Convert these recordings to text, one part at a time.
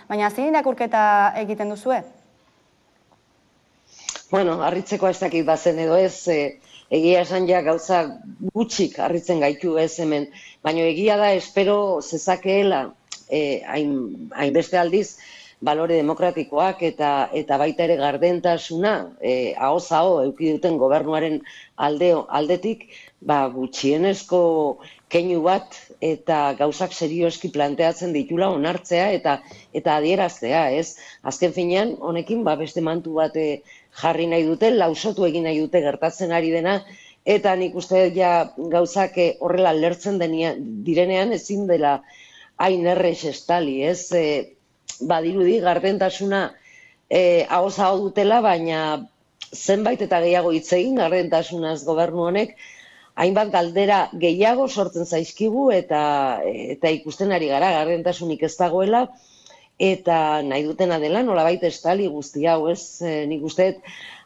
Baina zein irakurketa egiten duzue? Bueno, harritzeko ez dakit bazen edo ez, egia esan ja gauza gutxik harritzen gaitu ez hemen, baina egia da espero zezakeela hainbeste aldiz balore demokratikoak eta baita ere gardentasuna ahoz aho eduki duten gobernuaren aldetik, gutxienezko keinu bat eta gauzak serioski planteatzen ditula onartzea eta adieraztea, ez? Azken finean, honekin beste mantu bat jarri nahi dute, lausotu egin nahi dute gertatzen ari dena, eta nik uste ja gauzak horrela lertzen direnean ezin dela hain errex estali, ez? Badirudi gardentasuna ahoz aho dutela, baina zenbait eta gehiago hitz egin gardentasunaz gobernu honek, hainbat galdera gehiago sortzen zaizkigu eta ikusten ari gara gardentasunik ez dagoela, eta nahi dutena dela nolabait estali guzti hau, ez? Nik uste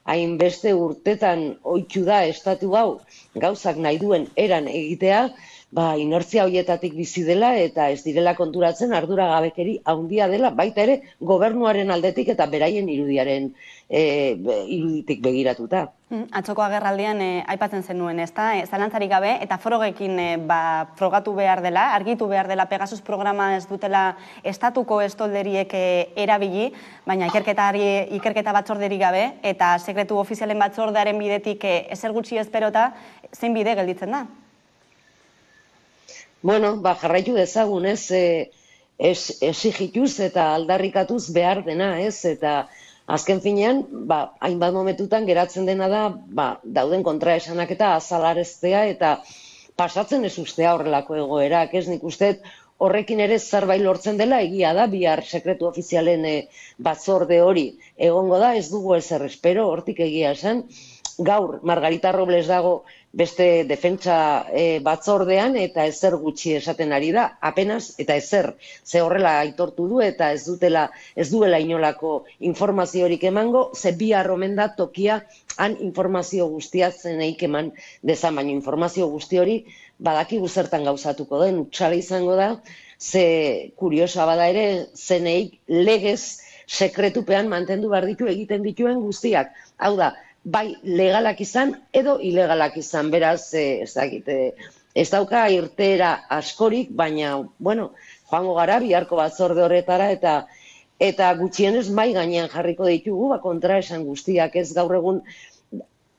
hainbeste urtetan ohitu da estatu hau gauzak nahi duen eran egitea, inertzia horietatik bizi dela eta ez direla konturatzen arduragabekeri handia dela, baita ere gobernuaren aldetik eta beraien iruditik begiratuta. Atzoko agerraldian aipatzen zenuen, ezta? Zalantzarik gabe eta frogekin frogatu behar dela, argitu behar dela Pegasus programa ez dutela estatuko estolderiek erabili, baina ikerketa batzorderik gabe eta sekretu ofizialen batzordearen bidetik ezer gutxi esperota, zein bide gelditzen da? Bueno, jarraitu dezagun, ez? Exigituz eta aldarrikatuz behar dena, ez? Eta azken finean, hainbat momentutan geratzen dena da, dauden kontraesanak eta azalareztea eta pasatzen ez ustea horrelako egoerak, ez? Nik uste horrekin ere zerbait lortzen dela, egia da, bihar sekretu ofizialen batzorde hori egongo da, ez dugu ezer espero, hortik egia esan. Gaur, Margarita Robles dago beste defentsa batzordean eta ezer gutxi esaten ari da, apenas eta ezer, ze horrela aitortu du eta ez duela inolako informaziorik emango, ze bihar omen da tokia han informazio guztia zeneik eman dezan, baina informazio guzti hori badakigu zertan gauzatuko den, utxala izango da, ze kuriosa bada ere zeneik legez sekretupean mantendu behar ditu egiten dituen guztiak, hau da, bai legalak izan edo ilegalak izan, beraz, ez dauka irteera askorik, baina, bueno, joango gara biharko batzorde horretara eta gutxienez mai gainean jarriko ditugu, kontraesan guztiak, ez gaur egun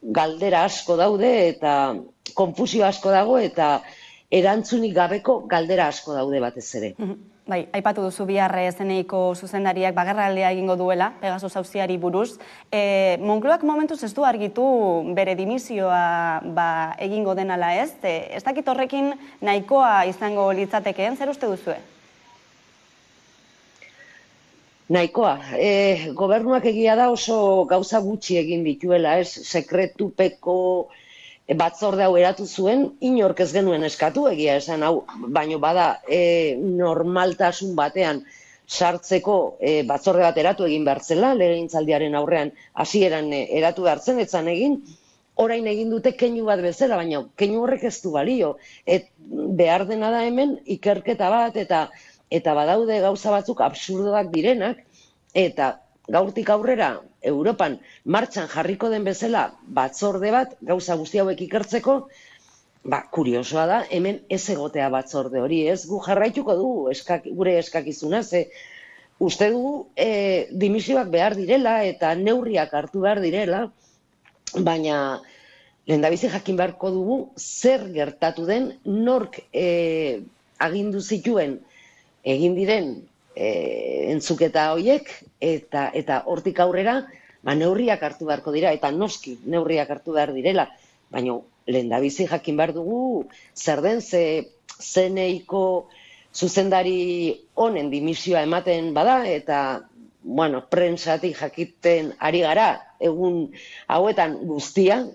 galdera asko daude eta konfusio asko dago eta erantzunik gabeko galdera asko daude batez ere. Bai, aipatu duzu bihar zeneiko zuzendariak bagerraldea egingo duela, Pegasus auziari buruz. Moncloak momentuz ez du argitu bere dimisioa egingo denala ez? Ez dakit horrekin nahikoa izango litzatekeen, zer uste duzue? Nahikoa. Gobernuak egia da oso gauza gutxi egin dituela, ez? Sekretupeko batzorde hau eratu zuen, inork ez genuen eskatu, egia esan hau, baino bada normaltasun batean sartzeko batzorde bat eratu egin behar zela, legegintzaldiaren aurrean hasieran eratu behar zen, etzan egin, orain egin dute keinu bat bezala, baina keinu horrek ez du balio. Behar dena da hemen ikerketa bat eta badaude gauza batzuk absurdoak direnak, eta gaurtik aurrera Europan martxan jarriko den bezala batzorde bat gauza guzti hauek ikertzeko, kuriosoa da, hemen ez egotea batzorde hori, ez? Gu jarraituko dugu gure eskakizuna, ze uste dugu dimisioak behar direla eta neurriak hartu behar direla, baina lehendabizi jakin beharko dugu zer gertatu den, nork agindu zituen egin diren entzuketa horiek eta hortik aurrera neurriak hartu beharko dira eta noski neurriak hartu behar direla, baina lehendabizi jakin behar dugu zer den zeneiko zuzendari honen dimisioa ematen bada eta prentsatik jakiten ari gara egun hauetan guztia,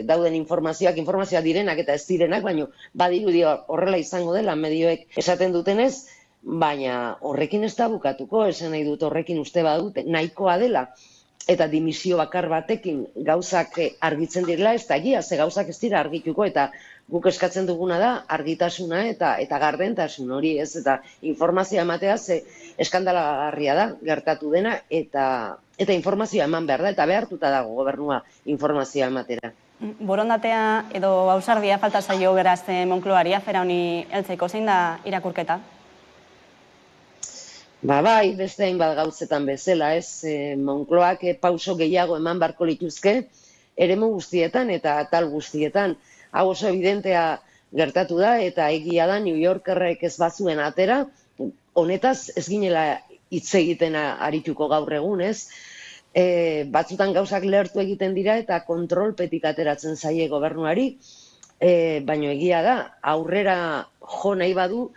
dauden informazioak direnak eta ez direnak, baina badirudi horrela izango dela medioek esaten dutenez, baina horrekin ez da bukatuko, esan nahi dut horrekin uste badut nahikoa dela, eta dimisio bakar batekin gauzak argitzen direla, ez da egia, ze gauzak ez dira argituko, eta Guk eskatzen duguna da argitasuna eta gardentasun hori, ez? Eta informazioa ematea ze eskandalagarria da gertatu dena eta informazioa eman behar da eta behartuta dago gobernua informazioa ematera. Borondatea edo ausardia falta zaio beraz Moncloari afera honi heltzeko, zein da irakurketa? Bai, beste hainbat gauzetan bezala, ez? Moncloak pauso gehiago eman beharko lituzke, eremu guztietan eta atal guztietan. Hau oso evidentea gertatu da eta egia da New Yorkerrek ez bazuen atera, honetaz ez ginela hitz egiten arituko gaur egun, ez? Batzutan gauzak lehertu egiten dira eta kontrolpetik ateratzen zaie gobernuari, baina egia da, aurrera jo nahi badu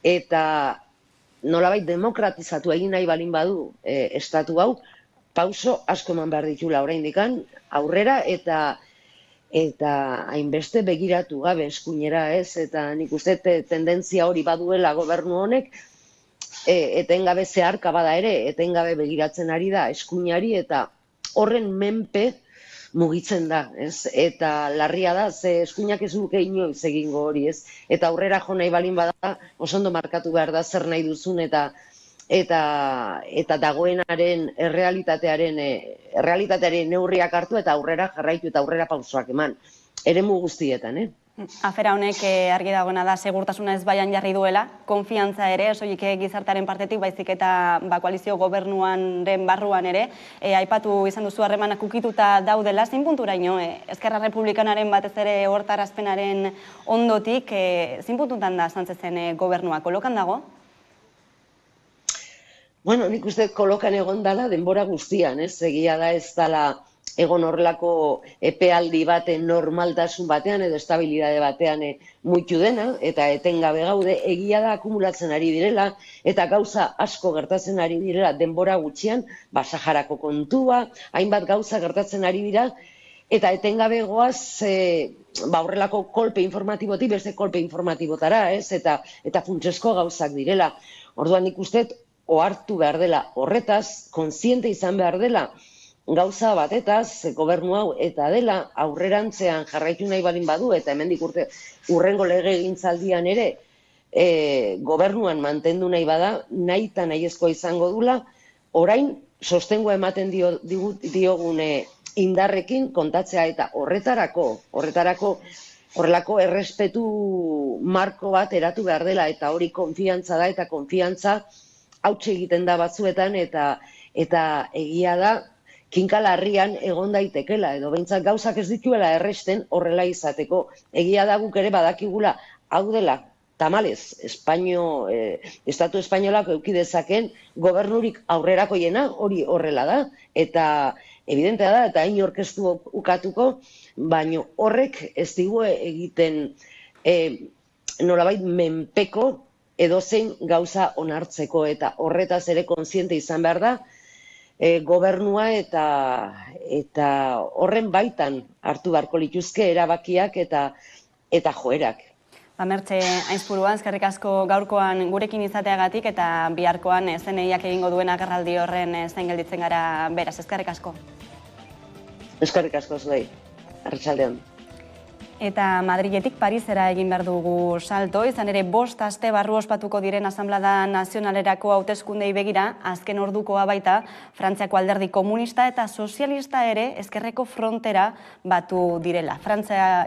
eta nolabait demokratizatu egin nahi balin badu estatu hau, pauso asko eman behar ditula oraindikan aurrera eta hainbeste begiratu gabe eskuinera, ez? Eta nik uste tendentzia hori baduela gobernu honek, etengabe zeharka bada ere, etengabe begiratzen ari da eskuinari eta horren menpe mugitzen da, ez? Eta larria da, ze eskuinak ez luke inoiz egingo hori, ez? Eta aurrera jo nahi balin bada, oso ondo markatu behar da zer nahi duzun eta dagoenaren errealitatearen neurriak hartu eta aurrera jarraitu eta aurrera pausoak eman. Eremu guztietan, Afera honek argi dagoena da segurtasuna ez baian jarri duela, konfiantza ere, soilik gizartearen partetik, baizik eta koalizio gobernuaren barruan ere, aipatu izan duzu harremanak ukituta daudela, zein punturaino, Eskerra Republikanaren batez ere hortarazpenaren ondotik, zein puntutan da Sánchezen gobernua, kolokan dago? Bueno, nik uste kolokan egon dela denbora guztian, ez? Egia da ez dela egon horrelako epealdi baten normaltasun batean edo estabilidade batean muitu dena eta etengabe gaude, egia da akumulatzen ari direla eta gauza asko gertatzen ari direla denbora gutxian, Saharako kontua, hainbat gauza gertatzen ari dira eta etengabe goaz horrelako kolpe informatibotik beste kolpe informatibotara, ez? Eta funtsezko gauzak direla. Orduan nik uste ohartu behar dela horretaz, kontziente izan behar dela gauza batetaz, gobernu hau eta dela aurrerantzean jarraitu nahi balin badu eta hemendik urrengo legegintzaldian ere gobernuan mantendu nahi bada, nahi eta nahiezkoa izango dula, orain sostengua ematen diogun indarrekin kontatzea eta horretarako horrelako errespetu marko bat eratu behar dela eta hori konfiantza da eta konfiantza hautsi egiten da batzuetan eta egia da kinkalarrian egon daitekela, edo behintzat gauzak ez dituela erresten horrela izateko. Egia da guk ere badakigula hau dela, tamalez, Estatu Espainolak eduki dezaken gobernurik aurrerakoiena hori horrela da, eta evidentea da, eta hain orkestu ukatuko, baina horrek ez digu egiten nolabait menpeko edozein gauza onartzeko, eta horretaz ere kontziente izan behar da, gobernua eta horren baitan hartu beharko lituzke erabakiak eta joerak. Mertxe Ainzpurua, eskerrik asko gaurkoan gurekin izateagatik eta biharkoan zeneiak egingo duen agerraldi horren zain gelditzen gara beraz, eskerrik asko. Eskerrik asko zuei, arratsaldean. Eta Madriletik Parisera egin behar dugu salto, izan ere 5 aste barru ospatuko diren Asanblada Nazionalerako hauteskundei begira, azken ordukoa baita, Frantziako alderdi komunista eta sozialista ere ezkerreko frontera batu direla. Frantzia